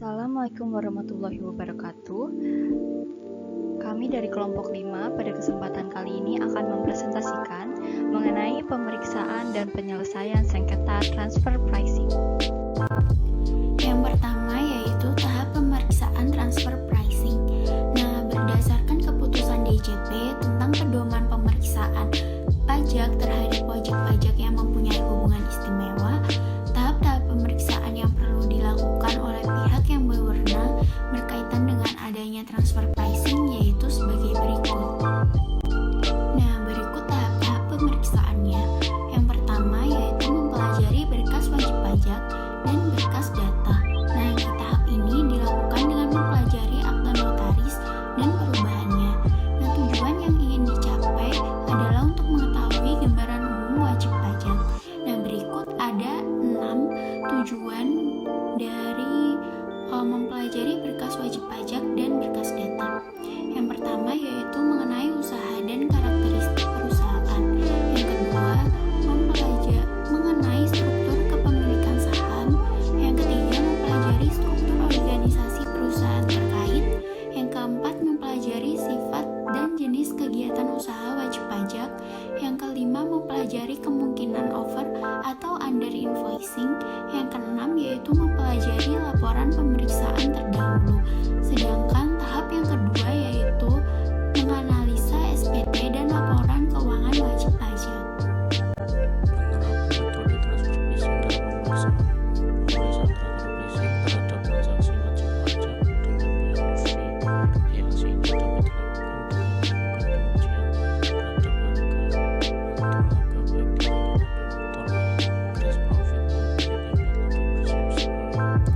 Assalamualaikum warahmatullahi wabarakatuh. Kami dari kelompok 5 pada kesempatan kali ini akan mempresentasikan mengenai pemeriksaan dan penyelesaian sengketa transfer pricing. Yang pertama yaitu tahap pemeriksaan transfer pricing. Nah, berdasarkan keputusan DJP tentang pedoman pemeriksaan pajak terhadap wajib pajak yang mempunyai hubungan istimewa, tahap-tahap pemeriksaan yang perlu dilakukan oleh pihak yang berwenang berkaitan dengan adanya transfer pricing yaitu sebagai berikut. Nah, berikut tahap-tahap pemeriksaannya. Yang pertama yaitu mempelajari berkas wajib pajak dan berkas data. Nah, di tahap ini dilakukan dengan mempelajari akta notaris dan perubahannya. Nah, tujuan yang ingin dicapai adalah untuk mengetahui gambaran umum wajib pajak. Nah, berikut ada 6 tujuan dari mempelajari berkas wajib pajak dan berkas data. Yang pertama yaitu mengenai usaha dan karakteristik perusahaan. Yang kedua, mengenai struktur kepemilikan saham. Yang ketiga, mempelajari struktur organisasi perusahaan terkait. Yang keempat, mempelajari sifat dan jenis kegiatan usaha wajib pajak. Yang kelima, mempelajari kemungkinan over atau under invoicing. Yang keenam yaitu mempelajari laporan pemeriksaan terdahulu. Sedangkan tahap yang kedua yaitu menganalisa SPT dan laporan keuangan wajib pajak. Penerapan metode transfer pricing dalam pemeriksaan transfer pricing terhadap transaksi wajib pajak dengan biaya fee yang aslinya dapat dilakukan dengan melakukan pengujian terhadap harga atau laba baik di tingkat laba motor, gross profit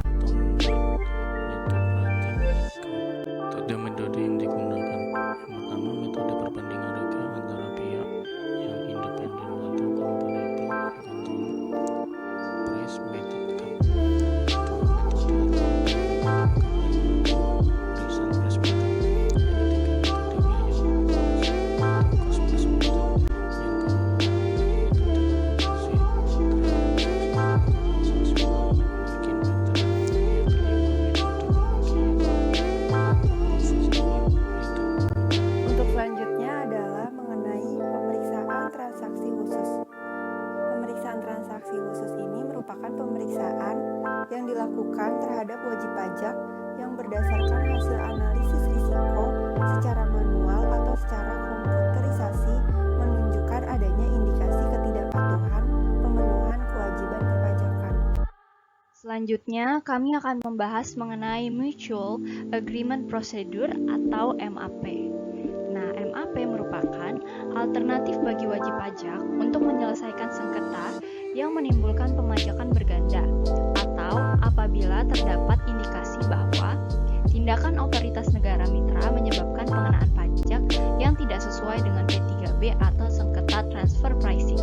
maupun di tingkat laba bersih usaha atau metode yang digunakan. Yang pertama, metode perbandingan harga antara pihak yang independen atau comparable control price method. Kedua, metode pemeriksaan price method. Yang ketiga, metode biaya atau cost price method. Yang keempat, metode kalkulasi transaksional margin method. Yang kelima, metode pembagian Untuk selanjutnya adalah mengenai pemeriksaan transaksi khusus. Pemeriksaan transaksi khusus ini merupakan pemeriksaan yang dilakukan terhadap wajib pajak yang berdasarkan hasil analisis risiko secara manual atau secara komputerisasi menunjukkan adanya indikasi ketidakpatuhan pemenuhan kewajiban perpajakan. Selanjutnya, kami akan membahas mengenai Mutual Agreement Procedure atau MAP. Nah, MAP merupakan alternatif bagi wajib pajak untuk menyelesaikan sengketa yang menimbulkan pemajakan berganda atau apabila terdapat indikasi bahwa tindakan otoritas negara mitra menyebabkan pengenaan pajak yang tidak sesuai dengan P3B atau sengketa transfer pricing.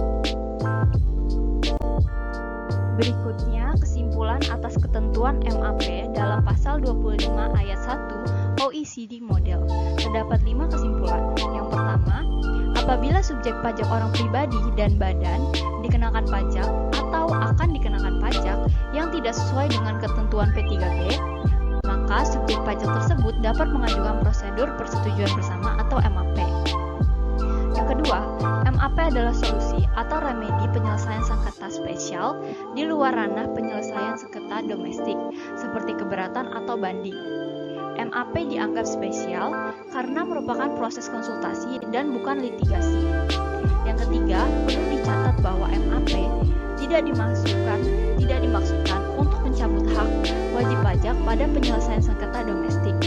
Berikutnya, kesimpulan atas ketentuan MAP dalam pasal 25 ayat 1 OECD model. Terdapat 5 kesimpulan. Yang pertama, apabila subjek pajak orang pribadi dan badan dikenakan pajak atau akan dikenakan pajak yang tidak sesuai dengan ketentuan P3B, maka subjek pajak tersebut dapat mengajukan prosedur persetujuan bersama atau MAP. Yang kedua, MAP adalah solusi atau remedi penyelesaian sengketa spesial di luar ranah penyelesaian sengketa domestik, seperti keberatan atau banding. MAP dianggap spesial karena merupakan proses konsultasi dan bukan litigasi. Yang ketiga, perlu dicatat bahwa MAP tidak dimaksudkan untuk mencabut hak wajib pajak pada penyelesaian sengketa domestik.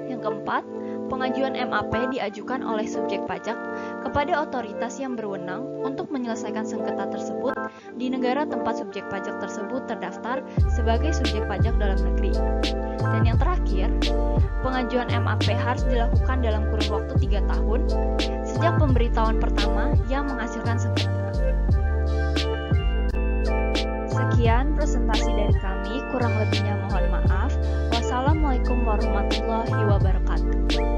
Yang keempat, pengajuan MAP diajukan oleh subjek pajak kepada otoritas yang berwenang untuk menyelesaikan sengketa tersebut di negara tempat subjek pajak tersebut terdaftar sebagai subjek pajak dalam negeri. Dan yang terakhir, pengajuan MAP harus dilakukan dalam kurun waktu 3 tahun sejak pemberitahuan pertama yang menghasilkan sengketa. Sekian presentasi dari kami, kurang lebihnya mohon maaf. Wassalamualaikum warahmatullahi wabarakatuh.